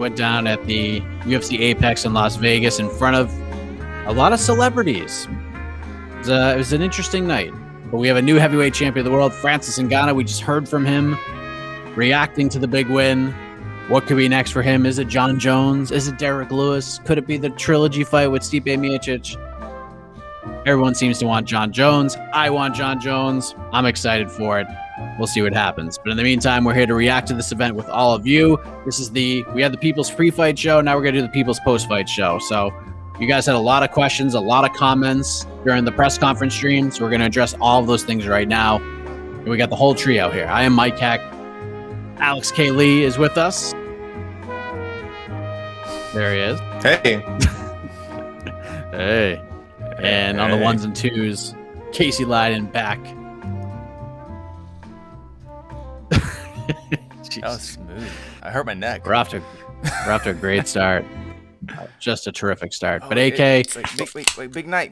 went down at the UFC Apex in Las Vegas in front of a lot of celebrities. It was an interesting night. But we have a new heavyweight champion of the world, Francis Ngannou. We just heard from him reacting to the big win. What could be next for him? Is it John Jones? Is it Derrick Lewis? Could it be the trilogy fight with Stipe Miocic? Everyone seems to want John Jones. I want John Jones. I'm excited for it. We'll see what happens. But in the meantime, we're here to react to this event with all of you. We had the People's Pre-Fight Show. Now we're going to do the People's Post-Fight Show. So you guys had a lot of questions, a lot of comments during the press conference stream. So we're going to address all of those things right now. And we got the whole trio here. I am Mike Heck. Alex K. Lee is with us. There he is. Hey. Hey. And on the ones and twos, Casey Leydon back. That was smooth. I hurt my neck. We're off to a great start. Just a terrific start. But AK, wait, big night.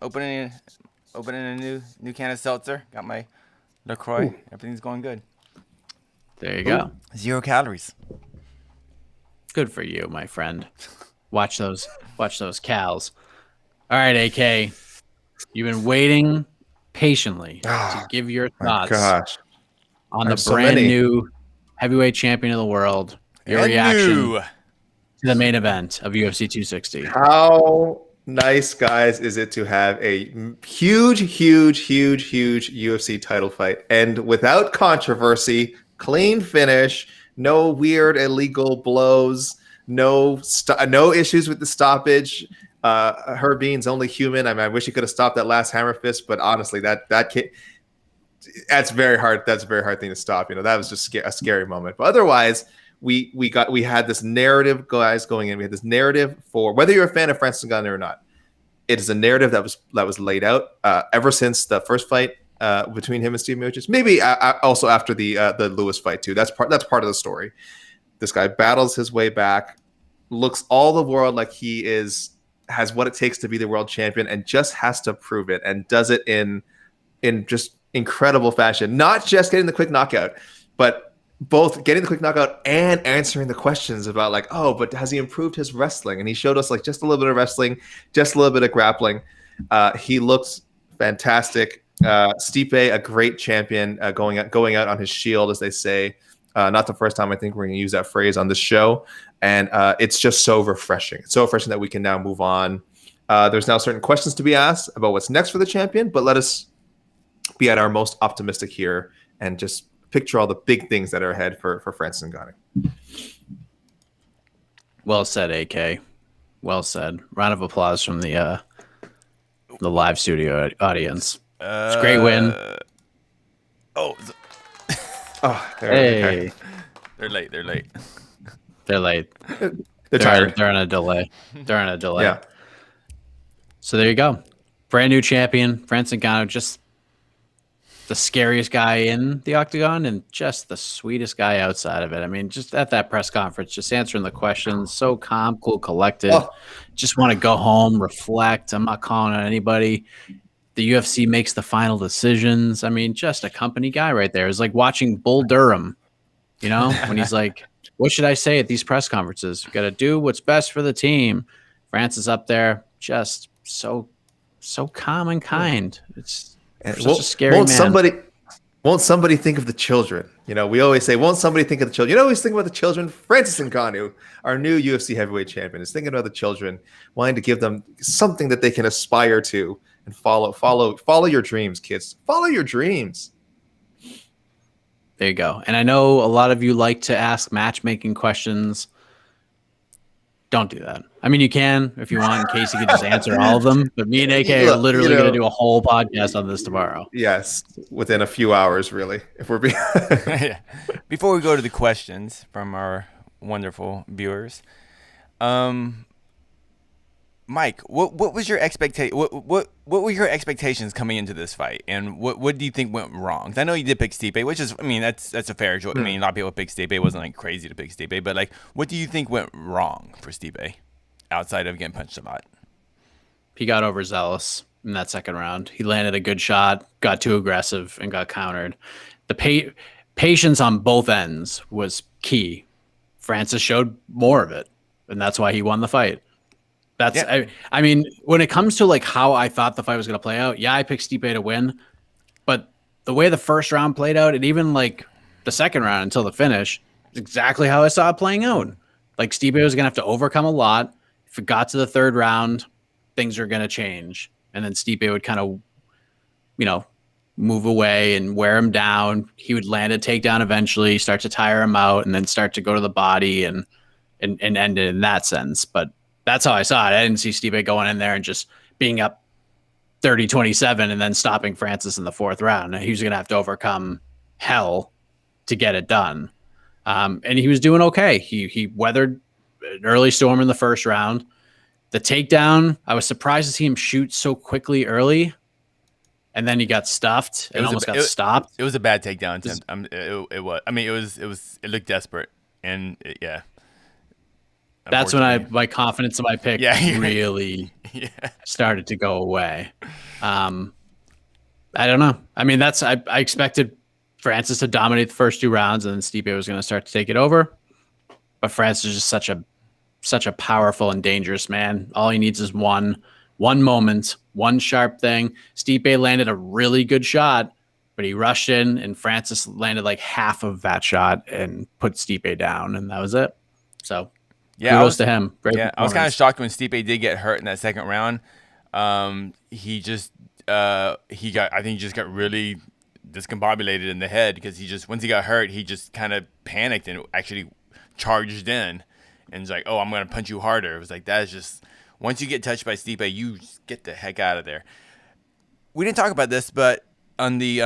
Opening a new can of seltzer. Got my LaCroix. Ooh. Everything's going good. There you go. 0 calories. Good for you, my friend. Watch those cows. All right, AK. You've been waiting patiently to give your thoughts on the brand new heavyweight champion of the world. Your reaction to the main event of UFC 260. How nice, guys, is it to have a huge UFC title fight and without controversy, clean finish, no weird illegal blows, no issues with the stoppage. Herbine's only human. I mean, I wish he could have stopped that last hammer fist, but honestly, that's very hard. That's a very hard thing to stop. You know, that was just a scary moment. But otherwise, we had this narrative, guys, going in. We had this narrative for whether you're a fan of Francis Ngannou or not. It is a narrative that was laid out ever since the first fight between him and Stipe Miocic. Maybe also after the Lewis fight too. That's part of the story. This guy battles his way back, looks all the world like he has what it takes to be the world champion, and just has to prove it, and does it in just incredible fashion. Not just getting the quick knockout, but both getting the quick knockout and answering the questions about like, oh, but has he improved his wrestling? And he showed us like just a little bit of wrestling, just a little bit of grappling. He looks fantastic. Stipe, a great champion, going out on his shield, as they say. Not the first time I think we're going to use that phrase on this show. And it's just so refreshing. It's so refreshing that we can now move on. There's now certain questions to be asked about what's next for the champion, but let us be at our most optimistic here and just picture all the big things that are ahead for Francis Ngannou. Well said, AK. Well said. Round of applause from the live studio audience. It's a great win. Hey. They're late. They're tired. They're on a delay. Yeah. So there you go. Brand new champion, Francis Ngannou, just the scariest guy in the octagon and just the sweetest guy outside of it. I mean, just at that press conference, just answering the questions, so calm, cool, collected. Just want to go home, reflect. I'm not calling on anybody. The UFC makes the final decisions. I mean, just a company guy right there. It's like watching Bull Durham, you know, when he's like, what should I say at these press conferences? Got to do what's best for the team. Francis up there, just so calm and kind. It's such a scary man. Won't somebody think of the children? You know, we always say, won't somebody think of the children? You always think about the children. Francis Ngannou, our new UFC heavyweight champion, is thinking about the children, wanting to give them something that they can aspire to and follow your dreams, kids. Follow your dreams. There you go. And I know a lot of you like to ask matchmaking questions. Don't do that. I mean, you can if you want, in case you could just answer all of them. But me and AK are literally going to do a whole podcast on this tomorrow. Yes, within a few hours, really. If we're being Before we go to the questions from our wonderful viewers, Mike, what was your expectation? What were your expectations coming into this fight, and what do you think went wrong? I know you did pick Stipe, which is, I mean, that's a fair choice. I mean, a lot of people pick Stipe. It wasn't like crazy to pick Stipe, but like, what do you think went wrong for Stipe outside of getting punched a lot? He got overzealous in that second round. He landed a good shot, got too aggressive, and got countered. The patience on both ends was key Francis showed more of it, and that's why he won the fight. I mean, when it comes to like how I thought the fight was going to play out, yeah, I picked Stipe to win, but the way the first round played out, and even like the second round until the finish, is exactly how I saw it playing out. Like Stipe was going to have to overcome a lot. If it got to the third round, things are going to change, and then Stipe would kind of, move away and wear him down. He would land a takedown eventually, start to tire him out, and then start to go to the body and end it in that sense. But that's how I saw it. I didn't see Stipe going in there and just being up 30-27 and then stopping Francis in the fourth round. He was going to have to overcome hell to get it done. And he was doing okay. He weathered an early storm in the first round. The takedown, I was surprised to see him shoot so quickly early. And then he got stuffed and almost got stopped. It was a bad takedown attempt. It was. I mean, it looked desperate, and yeah. That's when my confidence in my pick really started to go away. I don't know. I mean, I expected Francis to dominate the first 2 rounds, and then Stipe was going to start to take it over. But Francis is just such a powerful and dangerous man. All he needs is one moment, one sharp thing. Stipe landed a really good shot, but he rushed in, and Francis landed like half of that shot and put Stipe down, and that was it. So kudos to him. I was kind of shocked when Stipe did get hurt in that second round. He just got really discombobulated in the head because once he got hurt, he just kind of panicked and actually charged in and was like, "Oh, I'm going to punch you harder." It was like, that is just, once you get touched by Stipe, you just get the heck out of there. We didn't talk about this, but on the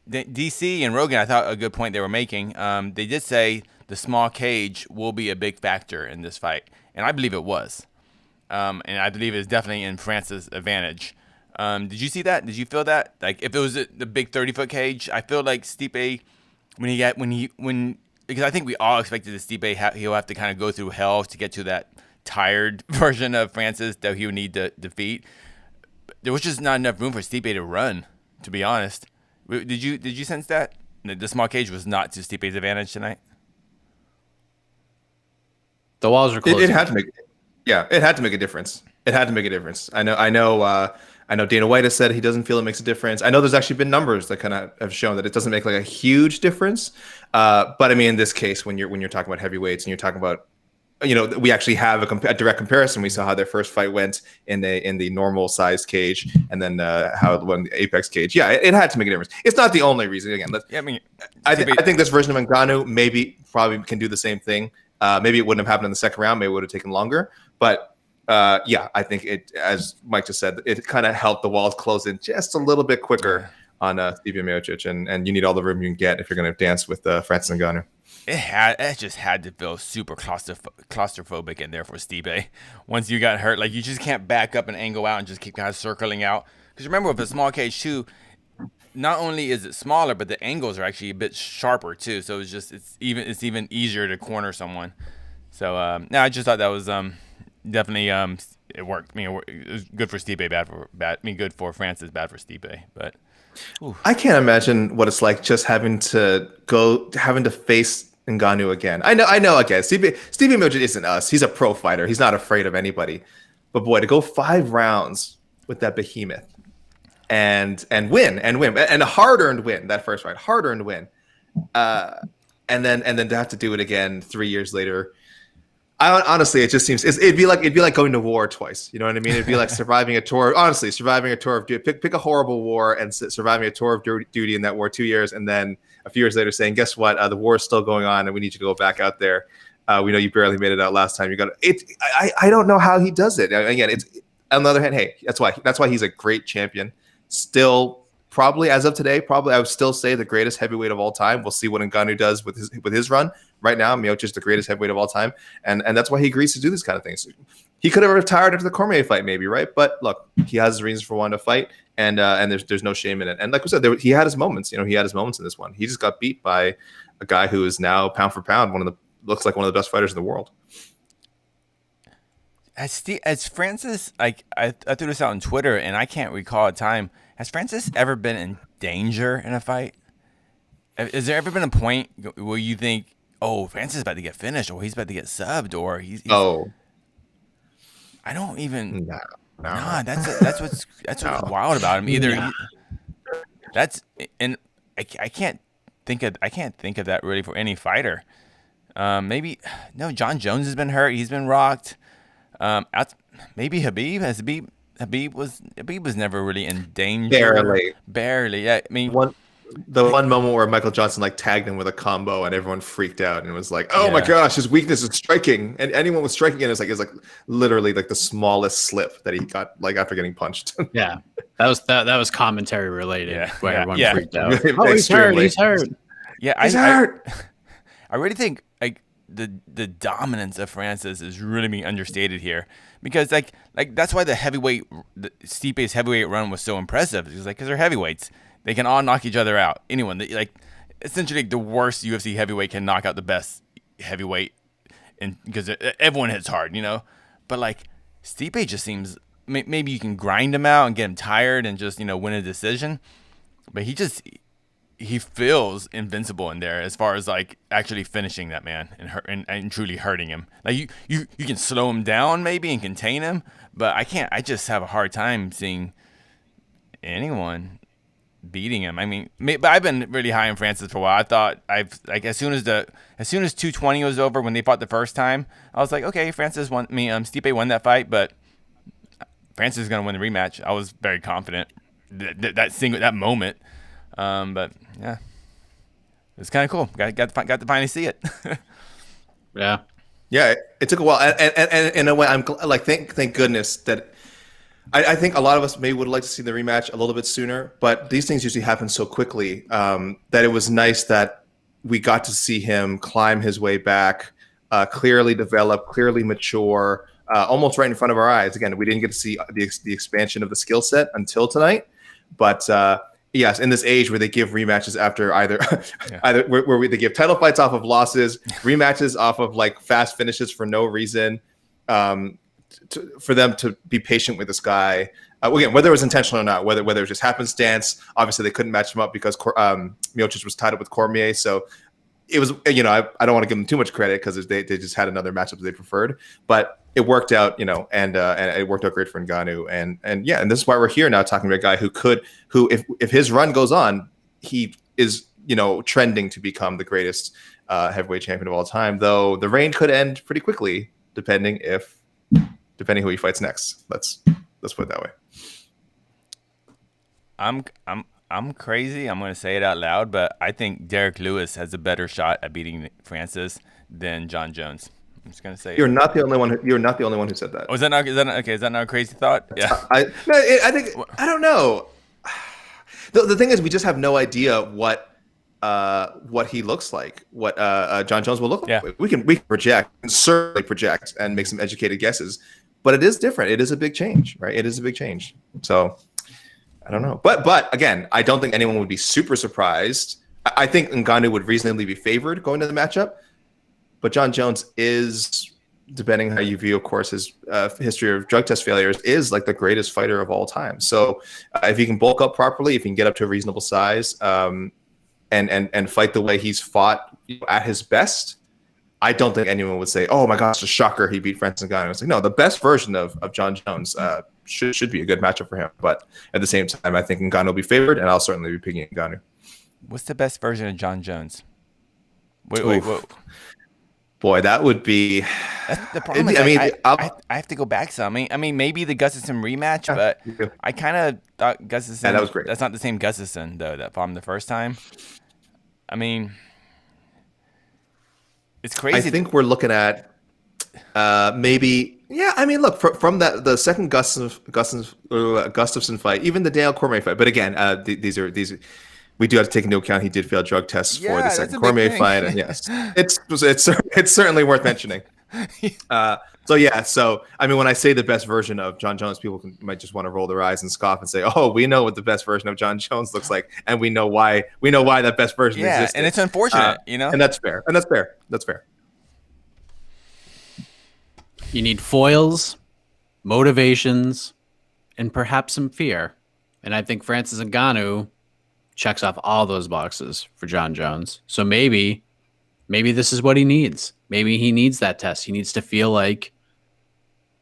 DC and Rogan, I thought a good point they were making. They did say the small cage will be a big factor in this fight, and I believe it was. And I believe it's definitely in Francis' advantage. Did you see that? Did you feel that? Like, if it was the big 30-foot cage, I feel like Stipe, because I think we all expected that Stipe he'll have to kind of go through hell to get to that tired version of Francis that he would need to defeat. There was just not enough room for Stipe to run, to be honest. Did you sense that? The small cage was not to Stipe's advantage tonight? The walls are closed. It had to make a difference. It had to make a difference. I know Dana White has said he doesn't feel it makes a difference. I know there's actually been numbers that kind of have shown that it doesn't make like a huge difference. But I mean, in this case, when you're talking about heavyweights and you're talking about, we actually have a direct comparison. We saw how their first fight went in the normal size cage, and then how it went in the Apex cage. Yeah, it had to make a difference. It's not the only reason. Again, I think this version of Ngannou probably can do the same thing. Maybe it wouldn't have happened in the second round. Maybe it would have taken longer. But I think it, as Mike just said, it kind of helped the walls close in just a little bit quicker on Stipe Miocic, and you need all the room you can get if you're going to dance with Francis Ngannou. It just had to feel super claustrophobic in there for Stipe. Once you got hurt, like, you just can't back up and angle out and just keep kind of circling out. Because remember, with a small cage too, not only is it smaller, but the angles are actually a bit sharper too. So it's even easier to corner someone. So I just thought that was definitely it worked. I mean, it was good for Stipe, good for Francis, bad for Stipe. But I can't imagine what it's like just having to face Ngannou again. I know. Again, Stipe Miocic isn't us. He's a pro fighter. He's not afraid of anybody. But boy, to go 5 rounds with that behemoth and win and a hard-earned win, that first fight, hard-earned win, and then to have to do it again 3 years later. Honestly, it just seems it'd be like going to war twice. You know what I mean? It'd be like surviving a tour. Honestly, surviving a tour of duty. Pick a horrible war and surviving a tour of duty in that war 2 years, and then a few years later saying, "Guess what? The war is still going on, and we need you to go back out there. We know you barely made it out last time. You got it." I don't know how he does it. Again, it's on the other hand. Hey, that's why he's a great champion. Still, probably as of today, I would still say the greatest heavyweight of all time. We'll see what Ngannou does with his run. Right now, Miocic is the greatest heavyweight of all time, and that's why he agrees to do these kind of things. He could have retired after the Cormier fight, maybe, right? But look, he has his reasons for wanting to fight, and there's no shame in it. And like we said, he had his moments. He had his moments in this one. He just got beat by a guy who is now pound for pound looks like one of the best fighters in the world. As Francis, like I threw this out on Twitter, and I can't recall a time. Has Francis ever been in danger in a fight? Has there ever been a point where you think, oh, Francis is about to get finished, or he's about to get subbed, or he's Oh, I don't even. no, Nah, that's what's wild about him. Either Nah. that's and I can't think of that really for any fighter. Maybe no. John Jones has been hurt. He's been rocked. Maybe Habib. Habib was never really in danger. Barely. Yeah. I mean, the one moment where Michael Johnson like tagged him with a combo and everyone freaked out and was like, "Oh my gosh, his weakness is striking." And anyone was striking it, it's like literally like the smallest slip that he got like after getting punched. Yeah, that was commentary related. Yeah. Where everyone Yeah. freaked out. Oh, he's hurt. He's hurt. Yeah, He's hurt. I really think like the dominance of Francis is really being understated here, because like that's why the Stipe's heavyweight run was so impressive. It's like because they're heavyweights, they can all knock each other out. Anyone, like essentially the worst UFC heavyweight can knock out the best heavyweight, and because everyone hits hard, But like Stipe just seems maybe you can grind him out and get him tired and just win a decision, but he feels invincible in there as far as like actually finishing that man and truly hurting him. Like you can slow him down maybe and contain him, but I just have a hard time seeing anyone beating him. I mean, but I've been really high on Francis for a while. I thought as soon as 220 was over when they fought the first time, I was like, okay, Stipe won that fight, but Francis is gonna win the rematch. I was very confident that moment. But yeah, it's kind of cool. Got to finally see it. Yeah. Yeah, it took a while, and in a way, I'm like, thank goodness that I think a lot of us maybe would like to see the rematch a little bit sooner, but these things usually happen so quickly that it was nice that we got to see him climb his way back, clearly develop, clearly mature, almost right in front of our eyes. Again, we didn't get to see the expansion of the skill set until tonight, but yes, in this age where they give rematches after either where they give title fights off of losses, rematches off of like fast finishes for no reason, for them to be patient with this guy. Again, whether it was intentional or not, whether it was just happenstance. Obviously, they couldn't match him up because Miocic was tied up with Cormier. So it was, I don't want to give them too much credit because they just had another matchup that they preferred. But it worked out, and it worked out great for Ngannou. And this is why we're here now talking about a guy who if his run goes on, he is, trending to become the greatest heavyweight champion of all time. Though the reign could end pretty quickly, depending who he fights next. Let's put it that way. I'm crazy. I'm going to say it out loud, but I think Derrick Lewis has a better shot at beating Francis than John Jones. I'm just going to say you're not the only one who said that. Oh, is that not okay? Is that not a crazy thought? Yeah. I think I don't know. The thing is, we just have no idea what he looks like, what John Jones will look like. We can project, and certainly project, and make some educated guesses. But it is different. It is a big change, right? It is a big change. So I don't know. But again, I don't think anyone would be super surprised. I think Ngannou would reasonably be favored going to the matchup. But John Jones is, depending how you view, of course, his history of drug test failures, is like the greatest fighter of all time. So if he can bulk up properly, if he can get up to a reasonable size, and fight the way he's fought at his best, I don't think anyone would say, "Oh my gosh, it's a shocker he beat Francis Ngannou." It's like, no, the best version of John Jones should be a good matchup for him. But at the same time, I think Ngannou will be favored, and I'll certainly be picking Ngannou. What's the best version of John Jones? Wait. Boy, that would be. That's the problem. I have to go back some. I mean, maybe the Gustafsson rematch, but I kind of thought Gustafsson. Yeah, that was great. That's not the same Gustafsson though that fought him the first time. I mean, it's crazy. I think we're looking at maybe. Yeah, I mean, look from the second Gustafsson fight, even the Daniel Cormier fight. But again, these are. We do have to take into account he did fail drug tests for the second Cormier fight, and yes, it's certainly worth mentioning. So I mean, when I say the best version of John Jones, people might just want to roll their eyes and scoff and say, "Oh, we know what the best version of John Jones looks like, and we know why that best version exists." And it's unfortunate, and that's fair. That's fair. You need foils, motivations, and perhaps some fear. And I think Francis Ngannou checks off all those boxes for John Jones. So maybe Maybe this is what he needs. Maybe he needs that test. He needs to feel like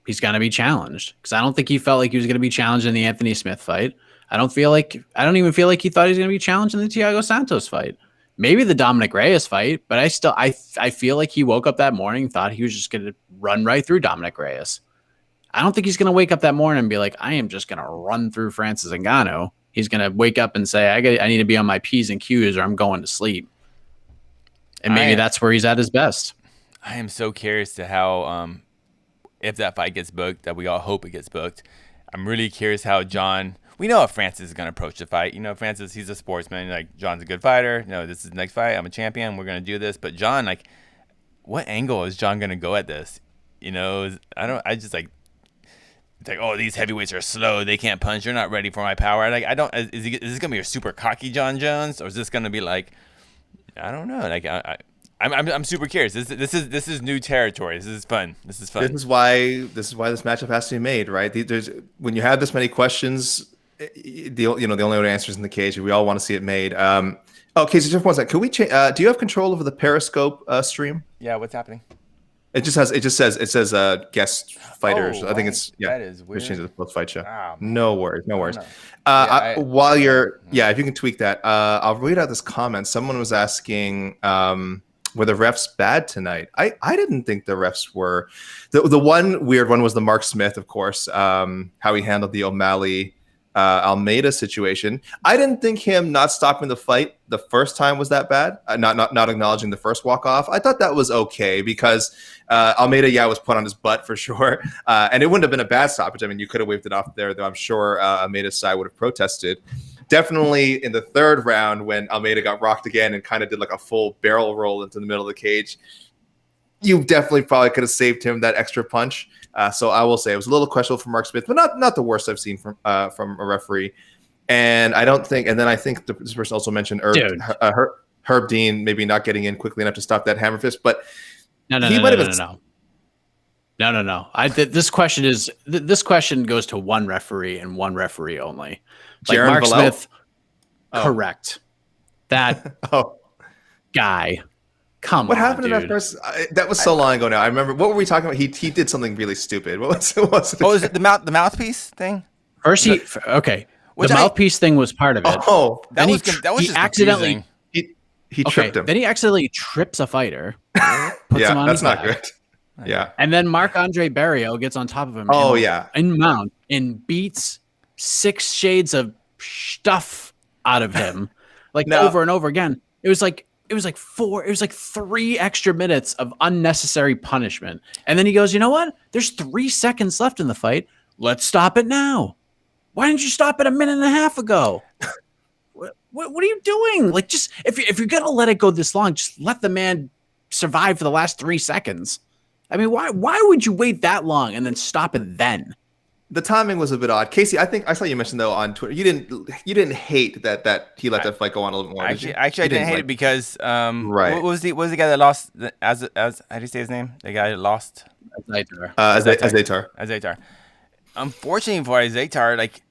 he's going to be challenged, because I don't think he felt like he was going to be challenged in the Anthony Smith fight. I don't even feel like he thought he was going to be challenged in the Thiago Santos fight. Maybe the Dominic Reyes fight, but I feel like he woke up that morning and thought he was just going to run right through Dominic Reyes. I don't think he's going to wake up that morning and be like, I am just going to run through Francis Ngannou. He's going to wake up and say, I need to be on my P's and Q's or I'm going to sleep. And maybe that's where he's at his best. I am so curious to how, if that fight gets booked, that we all hope it gets booked. I'm really curious how John, we know how Francis is going to approach the fight. You know, Francis, he's a sportsman. Like, John's a good fighter. No, this is the next fight. I'm a champion. We're going to do this. But John, like, what angle is John going to go at this? You know, it's like, oh, these heavyweights are slow. They can't punch. They're not ready for my power. Like, is this going to be a super cocky John Jones? Or is this going to be like, I don't know. Like, I'm super curious. This is new territory. This is fun. This is why this matchup has to be made, right? When you have this many questions, the only answer is in the cage. We all want to see it made. Casey, just one second. Can we change? Do you have control over the Periscope stream? Yeah. What's happening? It says guest fighters. I think it's That is weird. Which changes the post fight show. Oh, no worries. While you're if you can tweak that, I'll read out this comment. Someone was asking, were the refs bad tonight? I didn't think the refs were. The one weird one was the Mark Smith, of course, how he handled the O'Malley Almeida situation. I didn't think him not stopping the fight the first time was that bad. Not acknowledging the first walk off. I thought that was okay because Almeida, was put on his butt for sure, and it wouldn't have been a bad stoppage. I mean, you could have waved it off there, though. I'm sure Almeida's side would have protested. Definitely in the third round when Almeida got rocked again and kind of did like a full barrel roll into the middle of the cage, you definitely probably could have saved him that extra punch. So I will say it was a little questionable for Mark Smith, but not the worst I've seen from a referee. And I think this person also mentioned Herb Dean maybe not getting in quickly enough to stop that hammer fist. But No. This question goes to one referee and one referee only. Like Jaron Mark Vallel? Smith, correct. That guy. Come on, what happened dude. in that first? That was so long ago now. I remember. What were we talking about? He did something really stupid. What was it? Was it the mouthpiece thing? First, the mouthpiece thing was part of it. Oh, that was just accidentally. He tripped him. Then he accidentally trips a fighter. Puts him on that's his not back. good. Yeah. And then Marc-Andre Barrio gets on top of him. In mount and beats 6 shades of stuff out of him, over and over again. It was like 3 extra minutes of unnecessary punishment. And then he goes, you know what? There's 3 seconds left in the fight. Let's stop it now. Why didn't you stop it a minute and a half ago? What are you doing? Like, just if you're gonna let it go this long, just let the man survive for the last 3 seconds. I mean, why would you wait that long and then stop it then? The timing was a bit odd. Casey, I think I saw you mention though on Twitter. You didn't hate that he let that fight go on a little bit more. Actually, I didn't hate it because what was the guy that lost as how do you say his name? The guy that lost Azaitar. Unfortunately for Azaitar, like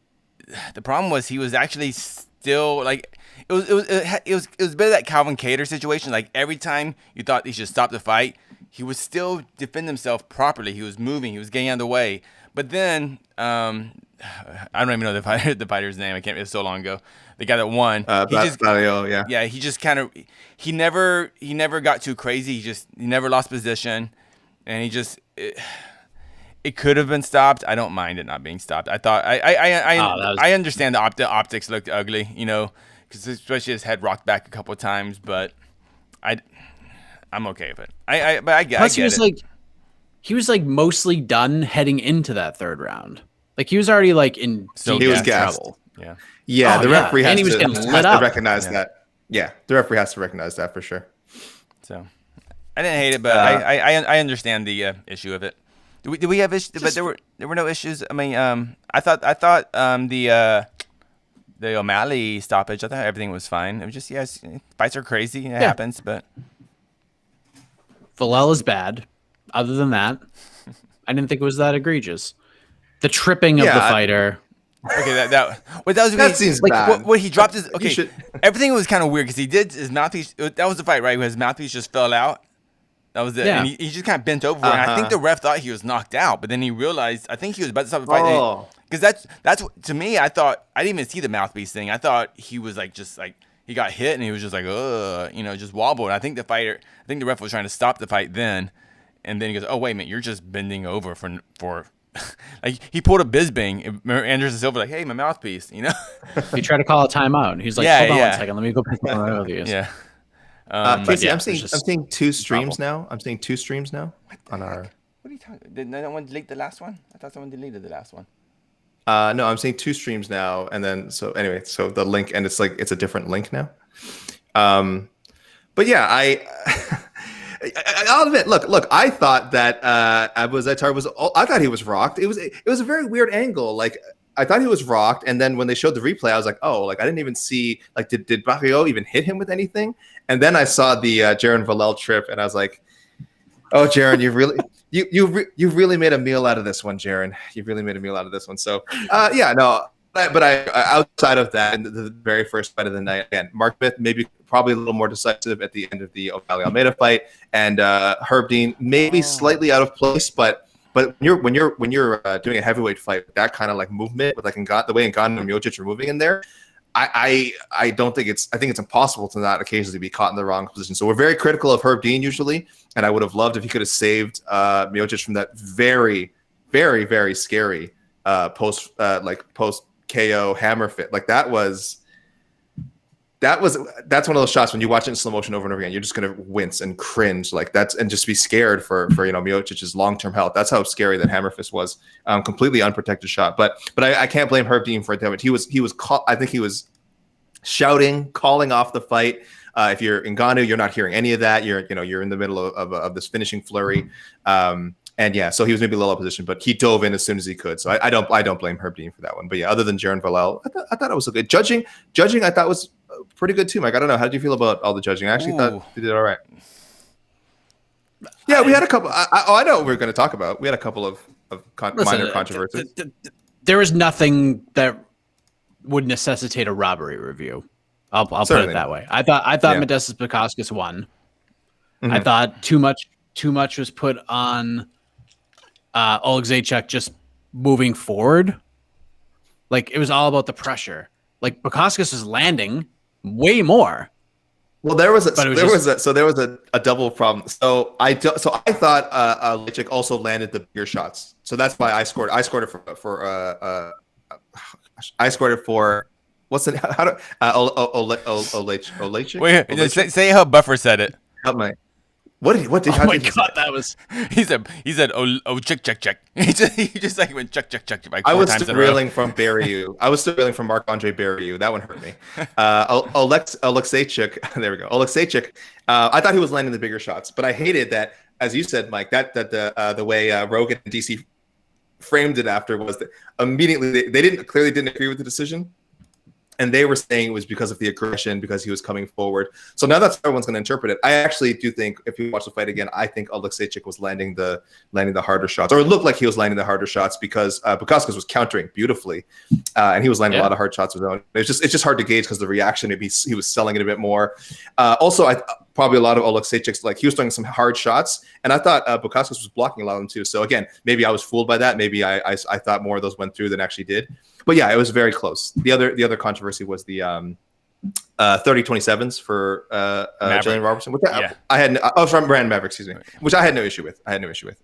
the problem was he was actually still like it was better that Calvin Kattar situation. Like every time you thought he should stop the fight, he would still defend himself properly. He was moving. He was getting out of the way. But then I don't even know the fighter's name. I can't. It was so long ago. The guy that won. He just kind of he never got too crazy. He never lost position, and it could have been stopped. I don't mind it not being stopped. I thought I understand the optics looked ugly, because especially his head rocked back a couple of times. But I'm okay with it. I get it. He was mostly done heading into that third round. Like he was already in deep trouble. Yeah. The referee has to recognize that. Yeah, the referee has to recognize that for sure. So I didn't hate it, but I understand the issue of it. Did we have issues? But there were no issues. I mean, I thought the O'Malley stoppage. I thought everything was fine. It was just fights are crazy. It happens, but Vallel is bad. Other than that, I didn't think it was that egregious. The tripping of the fighter, Okay, that was That seems bad. What he dropped his You should- everything was kind of weird because he did his mouthpiece. That was the fight, right? Where his mouthpiece just fell out. That was it, Yeah. and he just kind of bent over, and I think the ref thought he was knocked out, but then he realized I think he was about to stop the fight. Oh. Because that's to me, I thought I didn't even see the mouthpiece thing. I thought he was like just like he got hit and he was just like just wobbled. I think the ref was trying to stop the fight then, and then he goes, oh wait a minute, you're just bending over for. Like he pulled a Bisbing. Anderson Silva like, hey, my mouthpiece, you know. He tried to call a timeout. He's like, hold on 1 second, let me go pick one of these. Yeah. Casey, yeah, I'm seeing two streams now. I'm seeing 2 streams now on our. What are you talking? Did no one delete the last one? I thought someone deleted the last one. No, I'm seeing 2 streams now, and then so the link, and it's a different link now. But yeah, I'll admit. Look. I thought that Abuzatar was. I thought he was rocked. It was a very weird angle. Like I thought he was rocked, and then when they showed the replay, I was like, oh, like I didn't even see. Like did Barrio even hit him with anything? And then I saw the Jaron Vallel trip, and I was like, oh, Jaron, you really. You really made a meal out of this one, Jaron. You really made a meal out of this one. So, yeah, no, but I outside of that, in the very first fight of the night, again, Mark Smith probably a little more decisive at the end of the O'Malley Almeida fight, and Herb Dean maybe slightly out of place, but when you're doing a heavyweight fight, that kind of like movement with like the way Ngannou and Miocic are moving in there. I don't think I think it's impossible to not occasionally be caught in the wrong position. So we're very critical of Herb Dean usually, and I would have loved if he could have saved Miocic from that very, very, very scary post KO hammer fit. Like that's one of those shots when you watch it in slow motion over and over again, you're just gonna wince and cringe and just be scared for Miocic's long-term health. That's how scary that hammer fist was. Completely unprotected shot. But I can't blame Herb Dean for it. He was I think he was shouting, calling off the fight. If you're Ngannou, you're not hearing any of that. You're in the middle of this finishing flurry. And yeah, so he was maybe a little out of position, but he dove in as soon as he could. So I don't blame Herb Dean for that one. But yeah, other than Jaron Vallel, I thought it was a good judging. I thought was pretty good too, Mike. I don't know. How did you feel about all the judging? I actually thought they did all right. Yeah, we had a couple. I know what we were going to talk about. We had a couple of minor controversies. There was nothing that would necessitate a robbery review. I'll put it that way. I thought Modestas Bukauskas won. Mm-hmm. I thought too much was put on Oleksiejczuk just moving forward. Like it was all about the pressure. Like Bukauskas was landing way more. Well, there was a double problem. So I thought Leydon also landed the bigger shots. So that's why I scored it for what's the how do Oleksiejczuk? Wait, say how Buffer said it. Help me. What did oh my god, that was he said check. He just like went check like I was still reeling from Barriou. I was still reeling from Marc-Andre Barriou. That one hurt me. Oleksiejczuk, there we go. Oleksiejczuk, I thought he was landing the bigger shots, but I hated that, as you said, Mike, that the way Rogan and DC framed it after was that immediately they didn't agree with the decision. And they were saying it was because of the aggression, because he was coming forward. So now that's how everyone's going to interpret it. I actually do think, if you watch the fight again, I think Oleksiejczuk was landing the harder shots, or it looked like he was landing the harder shots because Bukauskas was countering beautifully, and he was landing a lot of hard shots with his own. It's just hard to gauge because the reaction. Maybe he was selling it a bit more. Also, probably a lot of Oleksiejczuk's, like he was throwing some hard shots, and I thought Bukauskas was blocking a lot of them too. So again, maybe I was fooled by that. Maybe I thought more of those went through than actually did. But yeah, it was very close. The other controversy was the 30-27s for Jillian Robertson, which I had from Brandon Maverick, excuse me, which I had no issue with.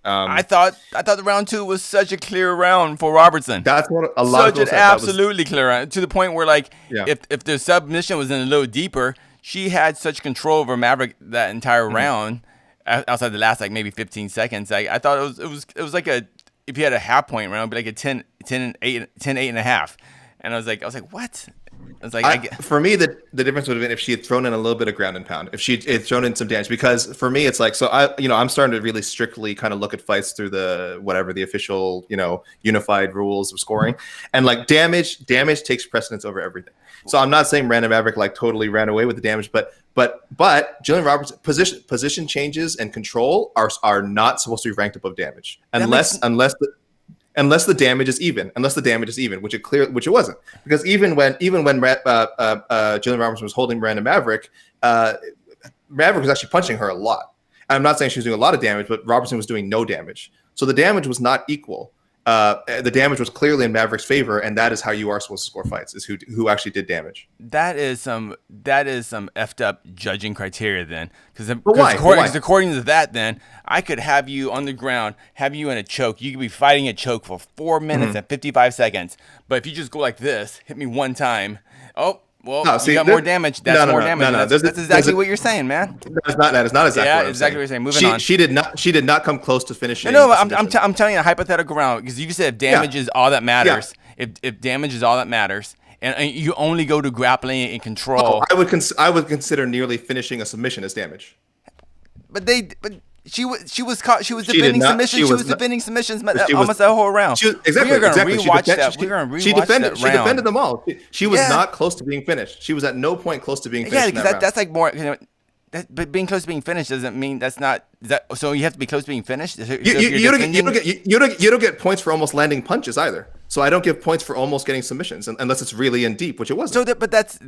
I thought the round 2 was such a clear round for Robertson. That's what a lot of people said. Absolutely clear round, to the point where if the submission was in a little deeper, she had such control over Maverick that entire round. Outside the last maybe 15 seconds, I thought it was like if you had a half point round, it'd be like a 10-8.5. And I was like, what? I was like, for me, the difference would have been if she had thrown in a little bit of ground and pound, if she had thrown in some damage, because for me, it's like, so I'm starting to really strictly kind of look at fights through the official, unified rules of scoring, and like damage takes precedence over everything. So I'm not saying Brandon Maverick totally ran away with the damage, but Jillian Roberts' position changes and control are not supposed to be ranked above damage unless unless the damage is even, which it wasn't, because even when Jillian Robertson was holding Miranda Maverick, Maverick was actually punching her a lot. I'm not saying she was doing a lot of damage, but Robertson was doing no damage. So the damage was not equal. The damage was clearly in Maverick's favor, and that is how you are supposed to score fights, is who actually did damage. That is some effed up judging criteria then, because why? According to that, then I could have you on the ground, have you in a choke. You could be fighting a choke for 4 minutes and 55 seconds, but if you just go like this, hit me one time, well, you got more damage. That's more damage. That's exactly what you're saying, man. That is not exactly what I'm exactly what you're saying. Moving on. She did not come close to finishing. No, I'm telling you a hypothetical round, because you said if damage is all that matters. Yeah. If damage is all that matters, and you only go to grappling and control. I would consider nearly finishing a submission as damage. But she was defending submissions. She was defending submissions almost the whole round. Exactly. We're gonna rewatch that. We're gonna rewatch that round. She defended them all. She was not close to being finished. She was at no point close to being finished. Yeah, because that's like more. But being close to being finished doesn't mean that's not. So you have to be close to being finished. You don't get points for almost landing punches either. So I don't give points for almost getting submissions unless it's really in deep, which it wasn't. But that's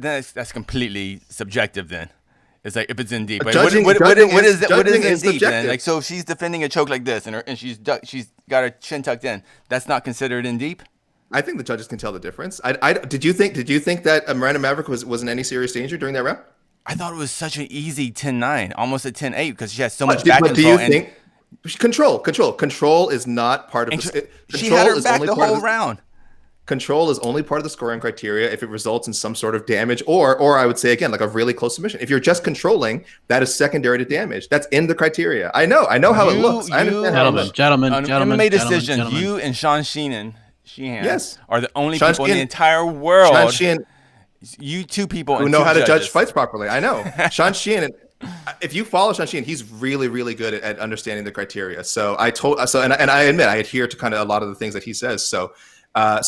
completely subjective then. It's like if it's in deep. Like, judging, what is in deep then? Subjective. Like, so if she's defending a choke like this and she's got her chin tucked in, that's not considered in deep? I think the judges can tell the difference. Did you think that Miranda Maverick was in any serious danger during that round? I thought it was such an easy 10-9, almost a 10-8, because she has so much back control. Do you think control is not part of the she had her back the whole round. Control is only part of the scoring criteria if it results in some sort of damage, or I would say again, like a really close submission. If you're just controlling, that is secondary to damage. That's in the criteria. I know how it looks. I understand how it looks. Gentlemen, MMA decision. You and Sean Sheehan are the only people in the entire world. Sean Sheehan, you two people who know how to judge fights properly. I know. Sean Sheehan. If you follow Sean Sheehan, he's really, really good at understanding the criteria. So I admit I adhere to kind of a lot of the things that he says. So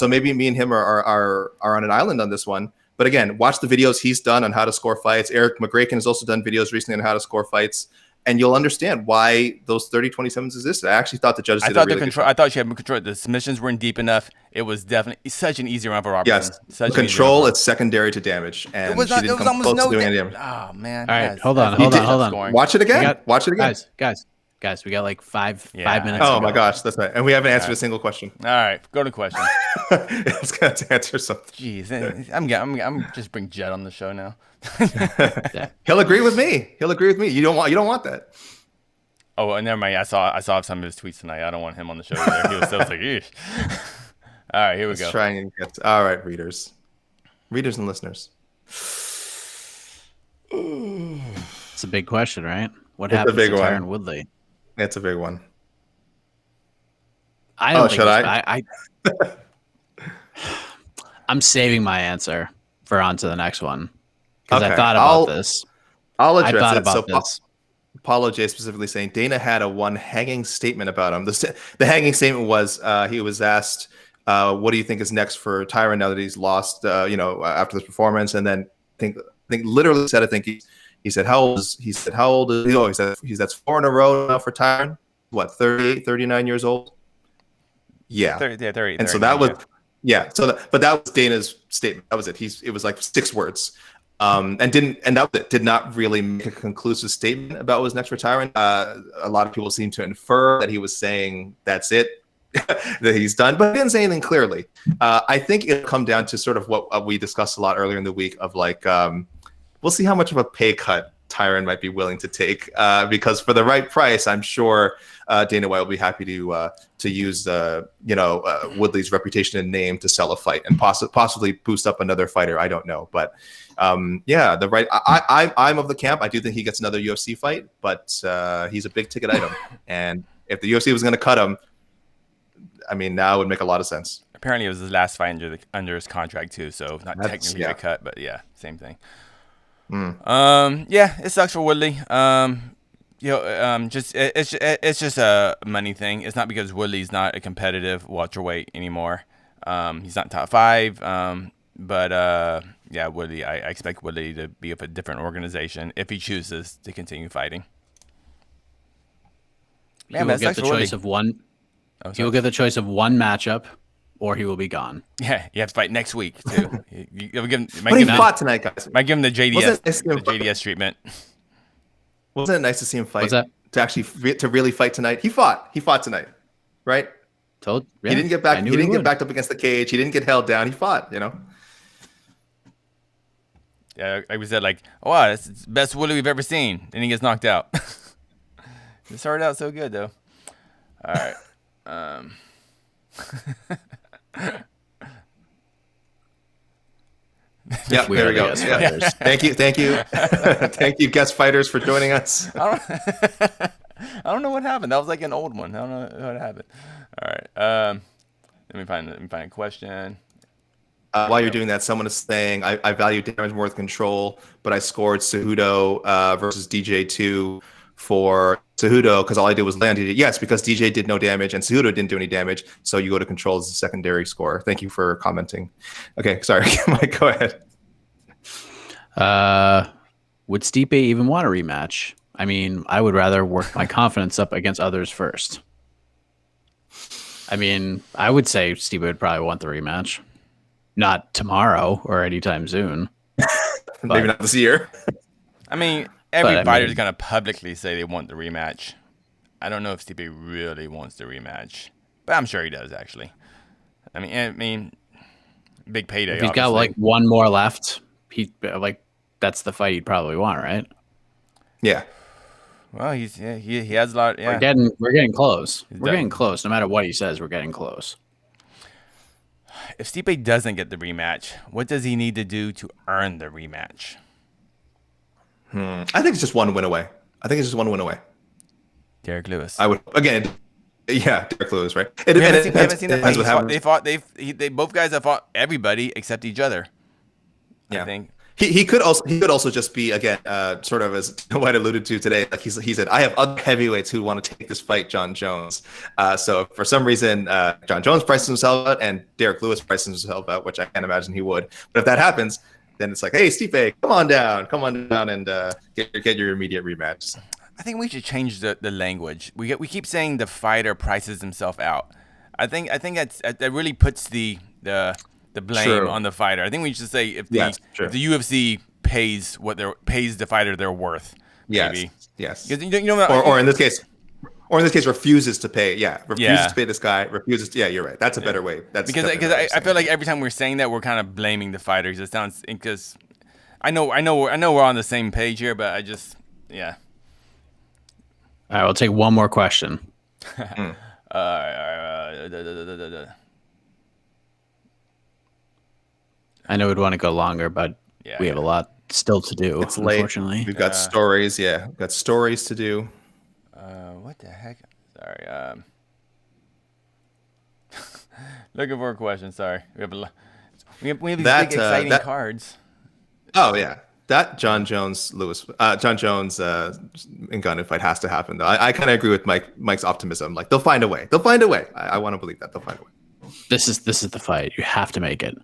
maybe me and him are on an island on this one. But again, watch the videos he's done on how to score fights. Eric McGraken has also done videos recently on how to score fights. And you'll understand why those 30-27s existed. I actually thought the judges did a really good job. I thought she had control. The submissions weren't deep enough. It was definitely such an easy round for Robertson. Yes, control, it's secondary to damage. And she didn't come close to doing any damage. Oh, man. All right, hold on. Watch it again. Guys, we got like 5 minutes. Oh my gosh, that's right. And we haven't answered a single question. All right, go to question. It's got to answer something. Jeez, I'm just bring Jet on the show now. He'll agree with me. You don't want that. Oh, never mind. I saw some of his tweets tonight. I don't want him on the show either. He was so like, eesh. All right, here we go. Trying and get. All right, readers and listeners. It's a big question, right? What happens to Tyron Woodley? It's a big one. I don't think I'm saving my answer for on to the next one because I thought about this. I'll address it. So Paulo J specifically saying Dana had one hanging statement about him. The hanging statement was he was asked, "What do you think is next for Tyron now that he's lost? After this performance?" And then I think literally said, he said, how old is he? Oh, he said that's 4 in a row now for Tyron. What, 38, 39 years old? Yeah. 30. And so that was, but that was Dana's statement. That was it. It was like 6 words. And that was it. Did not really make a conclusive statement about what was next for Tyron. A lot of people seem to infer that he was saying that's it, that he's done, but he didn't say anything clearly. I think it'll come down to sort of what we discussed a lot earlier in the week of like, we'll see how much of a pay cut Tyron might be willing to take, because for the right price, I'm sure Dana White will be happy to use Woodley's reputation and name to sell a fight and possibly boost up another fighter. I don't know, but I'm of the camp. I do think he gets another UFC fight, but he's a big ticket item, and if the UFC was going to cut him, I mean, now it would make a lot of sense. Apparently, it was his last fight under his contract too, so not technically a cut, but yeah, same thing. It sucks for Woodley. It's just a money thing. It's not because Woodley's not a competitive welterweight anymore. He's not top 5. Woodley. I expect Woodley to be with a different organization if he chooses to continue fighting. He will get the choice of one. Oh, He will get the choice of one matchup, or he will be gone. Yeah, you have to fight next week too. You give him, But he fought tonight, guys. might give him the Wasn't JDS, it nice the JDS treatment. Wasn't it nice to see him fight? What's that? To actually to really fight tonight. He fought tonight, right? Yeah, he didn't get back. I He knew didn't get would. backed up against the cage. He didn't get held down. He fought. Yeah, like we said, like, oh, wow, that's the best Woodley we've ever seen, and he gets knocked out. It started out so good though. All right. Yeah, there we go. Yeah. Thank you, thank you, guest fighters, for joining us. I don't know what happened. That was like an old one. I don't know what happened. All right. Let me find a question. While you're doing that, someone is saying, I value damage more with control, but I scored Cejudo versus DJ2 for Cejudo because all I did was land it. Yes, because DJ did no damage and Cejudo didn't do any damage, so you go to control as a secondary score. Thank you for commenting. Okay, sorry, Mike, go ahead. Would Stipe even want a rematch? I mean, I would rather work my confidence up against others first. I mean, I would say Stipe would probably want the rematch. Not tomorrow or anytime soon. Maybe not this year. I mean, every fighter is going to publicly say they want the rematch. I don't know if Stipe really wants the rematch, but I'm sure he does, actually. I mean, big payday. If he's got like one more left, that's the fight he'd probably want, right? Yeah. Well, he has a lot. Yeah, we're getting close. We're getting close. No matter what he says, we're getting close. If Stipe doesn't get the rematch, what does he need to do to earn the rematch? I think it's just one win away. Derrick Lewis. I would Derrick Lewis, right? We haven't seen that. They both guys have fought everybody except each other. Yeah. I think. He could also just be, again, sort of as White alluded to today. Like he said, I have other heavyweights who want to take this fight, John Jones. So for some reason, John Jones prices himself out and Derrick Lewis prices himself out, which I can't imagine he would. But if that happens, then it's like, hey, Stipe, come on down, and get your immediate rematch. I think we should change the language. We keep saying the fighter prices himself out. I think that really puts the blame on the fighter. I think we should say if the UFC pays the fighter their worth. Maybe. Yes. Or in this case, refuses to pay. Refuses to pay this guy. Yeah, you're right. That's a better way. That's because I feel like every time we're saying that, we're kind of blaming the fighters. It sounds because I know we're on the same page here, but I just All right, we'll take one more question. I know we'd want to go longer, but we have a lot still to do. It's late. Unfortunately, we've got stories. Yeah, we've got stories to do. What the heck? Sorry. Looking for a question. Sorry, we have these big exciting cards. Oh yeah, that John Jones Ngannou fight has to happen though. I kind of agree with Mike's optimism. Like they'll find a way. I want to believe that they'll find a way. This is the fight. You have to make it.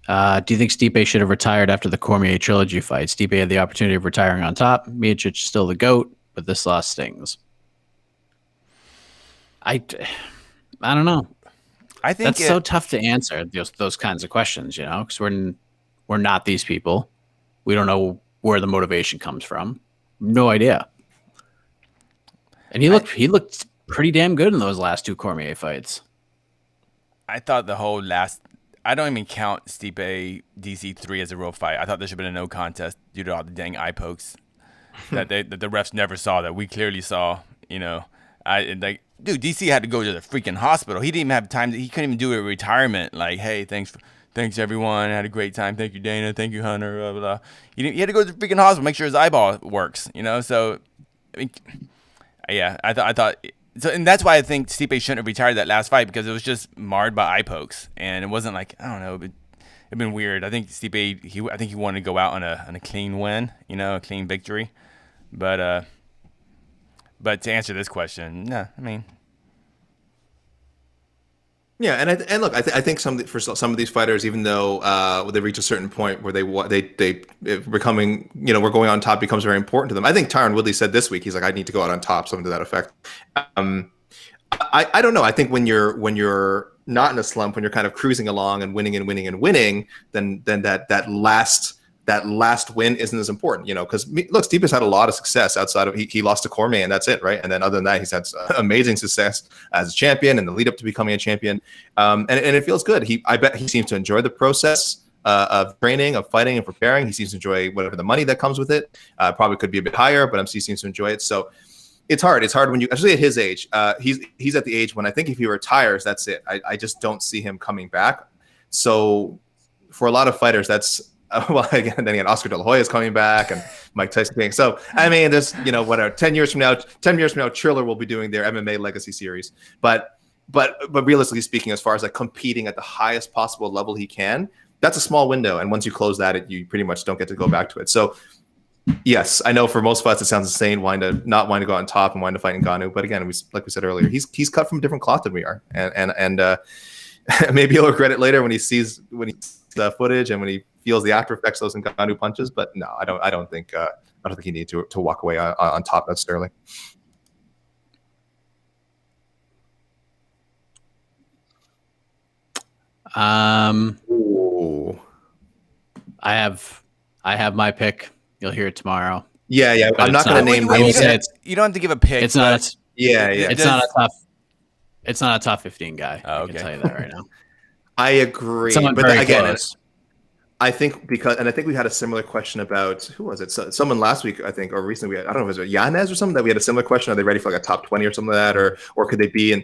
Do you think Stipe should have retired after the Cormier trilogy fight? Stipe had the opportunity of retiring on top. Miocic is still the GOAT, but this loss stings. I don't know. I think that's so tough to answer those kinds of questions, because we're not these people. We don't know where the motivation comes from. No idea. And he looked pretty damn good in those last two Cormier fights. I thought the whole I don't even count Stipe DC3 as a real fight. I thought there should have been a no contest due to all the dang eye pokes that the refs never saw that we clearly saw. Dude, DC had to go to the freaking hospital. He didn't even have time. He couldn't even do a retirement. Like, hey, thanks everyone. I had a great time. Thank you, Dana. Thank you, Hunter. Blah, blah, blah. He had to go to the freaking hospital, make sure his eyeball works. So, I mean, yeah, I thought. So, and that's why I think Stipe shouldn't have retired that last fight because it was just marred by eye pokes, and it wasn't like I don't know. It'd been weird. I think Stipe. He wanted to go out on a clean win. A clean victory. But to answer this question, no. I mean. Yeah, and look, I think for some of these fighters, even though they reach a certain point where they becoming, we're going on top becomes very important to them. I think Tyron Woodley said this week, he's like, I need to go out on top, something to that effect. I don't know. I think when you're not in a slump, when you're kind of cruising along and winning and winning and winning, then that last win isn't as important, because look, Stipe's had a lot of success outside of he lost to Cormier and that's it, right? And then other than that, he's had amazing success as a champion and the lead up to becoming a champion, and it feels good. I bet he seems to enjoy the process of training, of fighting and preparing. He seems to enjoy whatever the money that comes with it. Probably could be a bit higher, but he seems to enjoy it. So it's hard. It's hard when you, especially at his age. He's at the age when I think if he retires, that's it. I just don't see him coming back. So for a lot of fighters, that's well, then again, Oscar De La Hoya is coming back, and Mike Tyson. So I mean, there's whatever. 10 years from now, Triller will be doing their MMA Legacy series. But realistically speaking, as far as like competing at the highest possible level he can, that's a small window. And once you close that, you pretty much don't get to go back to it. So yes, I know for most fights it sounds insane not wanting to go on top and wanting to fight Ngannou. But again, like we said earlier, he's cut from a different cloth than we are, and maybe he'll regret it later when he sees the footage and when he feels the after effects of those Ngannou punches. But no, I don't think he needs to walk away on top necessarily. Ooh. I have my pick. You'll hear it tomorrow. Yeah. I'm not going to name. You don't have to give a pick. It's not. It's not a top 15 guy. Oh, I can tell you that right now. I agree. Someone but very again, close. I think I think we had a similar question about who was it? Someone last week, I think, or recently. I don't know if it was Yanez or something that we had a similar question. Are they ready for like a top 20 or something like that, or could they be? And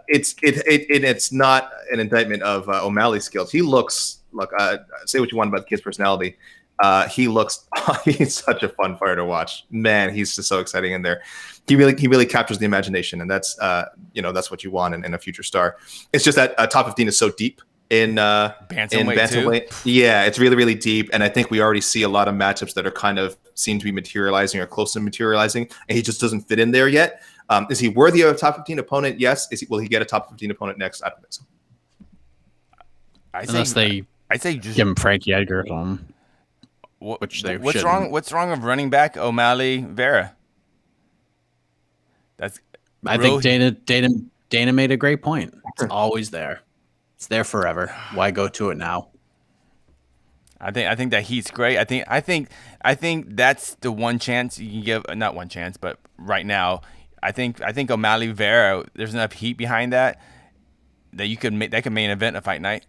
it's not an indictment of O'Malley's skills. He looks say what you want about the kid's personality. He's such a fun fighter to watch. Man, he's just so exciting in there. He really captures the imagination, and that's that's what you want in a future star. It's just that top 15 is so deep in bantamweight. Yeah, it's really, really deep, and I think we already see a lot of matchups that are kind of seem to be materializing or close to materializing, and he just doesn't fit in there yet. Is he worthy of a top 15 opponent? Yes. Will he get a top 15 opponent next? I don't think so. I say just give him Frankie Edgar or something. What's wrong? What's wrong with running back OMalley Vera? I think Dana made a great point. It's always there. It's there forever. Why go to it now? I think that heat's great. I think that's the one chance you can give. Not one chance, but right now, I think OMalley Vera. There's enough heat behind that you could make that could main event a fight night.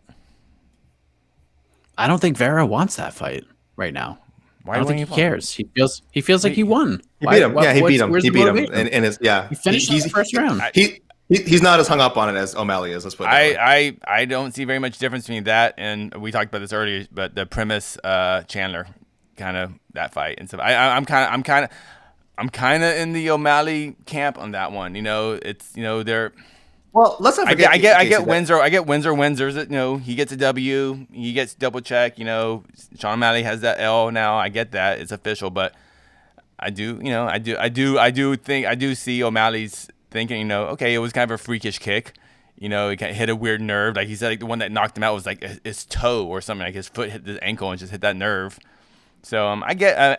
I don't think Vera wants that fight right now. Why I don't think he cares. He feels like he won. He beat him. He beat him. He finished the first round. He's not as hung up on it as O'Malley is. Let's put it that way. I don't see very much difference between that and we talked about this earlier, but the premise Chandler kind of that fight and stuff. I'm kind of in the O'Malley camp on that one. They're. Well, let's not forget. I get Windsor. He gets a W. He gets double check. Sean O'Malley has that L now. I get that it's official, but I do see O'Malley's thinking. Okay, it was kind of a freakish kick. It kind of hit a weird nerve. Like he said, like the one that knocked him out was like his toe or something. Like his foot hit his ankle and just hit that nerve. So I get.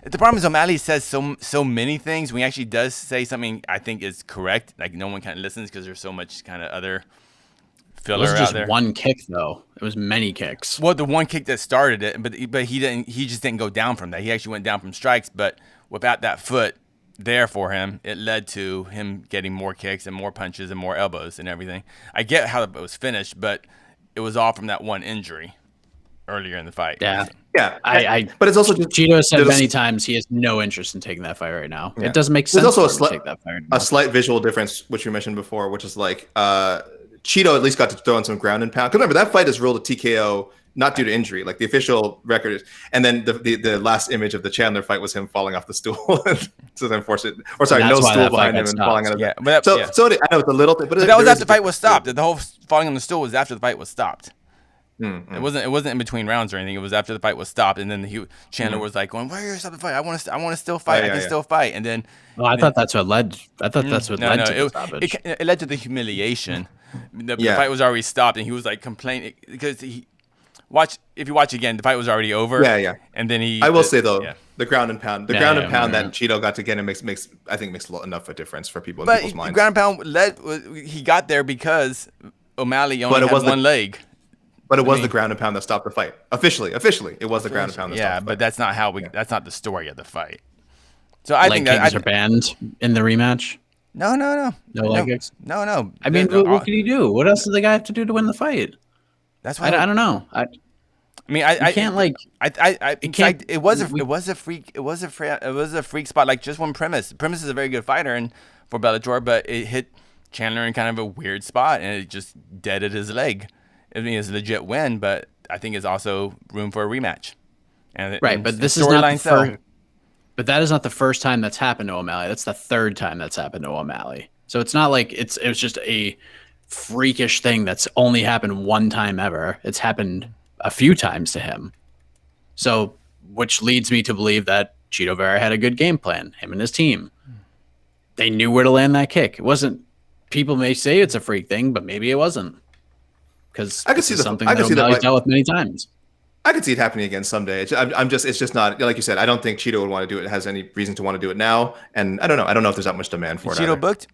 The problem is O'Malley says so many things when he actually does say something I think is correct. Like no one kind of listens because there's so much kind of other filler out there. It was just one kick though. It was many kicks. Well, the one kick that started it, but he didn't. He just didn't go down from that. He actually went down from strikes, but without that foot there for him, it led to him getting more kicks and more punches and more elbows and everything. I get how it was finished, but it was all from that one injury earlier in the fight. Yeah. Yeah, but it's also just Cheeto said many times he has no interest in taking that fight right now. Yeah. It doesn't make sense. There's also to take that fight right a slight visual difference, which you mentioned before, which is like Cheeto at least got to throw in some ground and pound. Because remember that fight is ruled a TKO not due to injury, like the official record is. And then the last image of the Chandler fight was him falling off the stool. So then no stool behind him and falling out of it. Yeah, so I know it's a little thing, but that was after the fight was stopped. The whole falling on the stool was after the fight was stopped. Mm-hmm. It wasn't in between rounds or anything. It was after the fight was stopped, and then Chandler was like, "Going, why are you stopping the fight? I want to still fight. I can still fight." And then, I thought that's what led. I thought that's what led to the stoppage. It led to the humiliation. The fight was already stopped, and he was like complaining because if you watch again, the fight was already over. Yeah. And then I will say though, yeah. the ground and pound that Cheeto got to get him makes makes enough of a difference for people in people's minds. Ground and pound he got there because O'Malley only had one leg. But it was the ground and pound that stopped the fight. Officially, it was the ground and pound that stopped the fight. Yeah, but that's not that's not the story of the fight. So I think that are banned in the rematch. No. No leg kicks? No. I mean, what can he do? What else does the guy have to do to win the fight? That's why I don't know. I can't like. It was a freak spot. Like just one Premise. Premise is a very good fighter and for Bellator, but it hit Chandler in kind of a weird spot and it just deaded his leg. I mean, it's a legit win, but I think it's also room for a rematch. But this is not the first. But that is not the first time that's happened to O'Malley. That's the third time that's happened to O'Malley. So it's not like it was just a freakish thing that's only happened one time ever. It's happened a few times to him. So, which leads me to believe that Cheeto Vera had a good game plan, him and his team. They knew where to land that kick. It wasn't, people may say it's a freak thing, but maybe it wasn't. Because I could see something that O'Malley's dealt with many times. I could see it happening again someday. It's just not, like you said, I don't think Cheeto would want to do it. Has any reason to want to do it now. And I don't know if there's that much demand for it. Cheeto booked?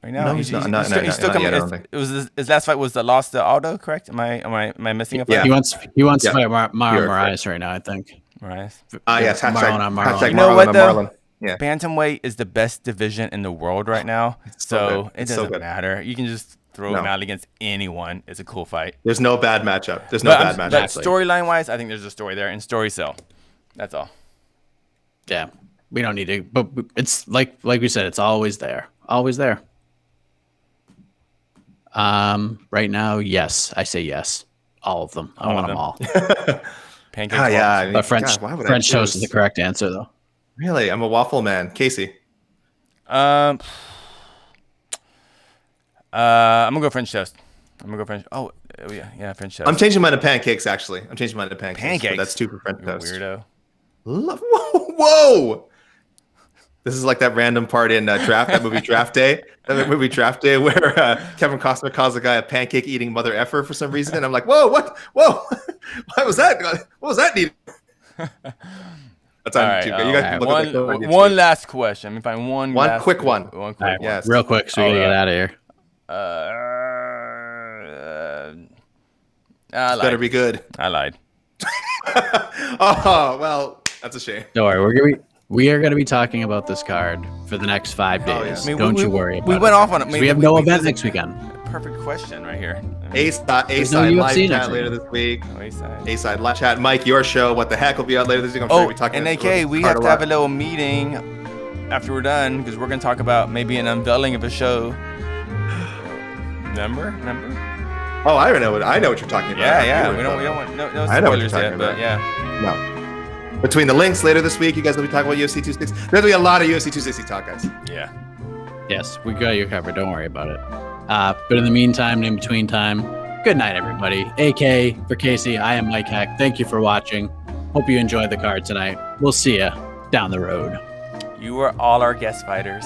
Right now? No, he's still coming. His last fight was the loss to Aldo, correct? Am I missing a fight? Yeah. He wants to fight Marlon Moraes right now, I think. Moraes? Yes. Hashtag you know what, though? Marlon. Yeah. Bantamweight is the best division in the world right now. So it doesn't matter. You can just throw him out against anyone. It's a cool fight. There's no bad matchup. But storyline wise, I think there's a story there and story sell. That's all. Yeah. We don't need to, but it's like we said, it's always there. Always there. Right now, yes. I say yes. All of them. I want them all. Pancakes. But French toast is the correct answer, though. Really? I'm a waffle man. Casey. I'm gonna go French toast. Oh yeah, French toast. I'm changing mine to pancakes. Actually, Pancakes. But that's 2 for French toast. Weirdo. Whoa! This is like that random part in that movie Draft Day. That movie Draft Day where Kevin Costner calls a guy a pancake eating mother effer for some reason, and I'm like, whoa, what? Whoa, what was that? What was that need? That's on YouTube. You guys look one last question. Let me find one quick one. One quick one. Yes. Real quick, so we gotta get out of here. Better be good. I lied. Oh well, that's a shame. Don't worry, we are going to be talking about this card for the next 5 days. Don't you worry about it. We went off on it. We have no event next weekend. Perfect question right here. A-side live chat later this week. A-side live chat. Mike, your show, What the Heck, will be out later this week. I'm sure we'll be talking and AK, we have to have a little meeting after we're done because we're going to talk about maybe an unveiling of a show. Remember? Oh, I know what you're talking about. Yeah. We don't want no spoilers yet, but yeah. No. Between the links later this week, you guys will be talking about UFC 260. There's going to be a lot of UFC 260 talk, guys. Yeah. Yes, we got you covered. Don't worry about it. But in the meantime, in between time, good night, everybody. AK for Casey, I am Mike Heck. Thank you for watching. Hope you enjoyed the card tonight. We'll see you down the road. You are all our guest fighters.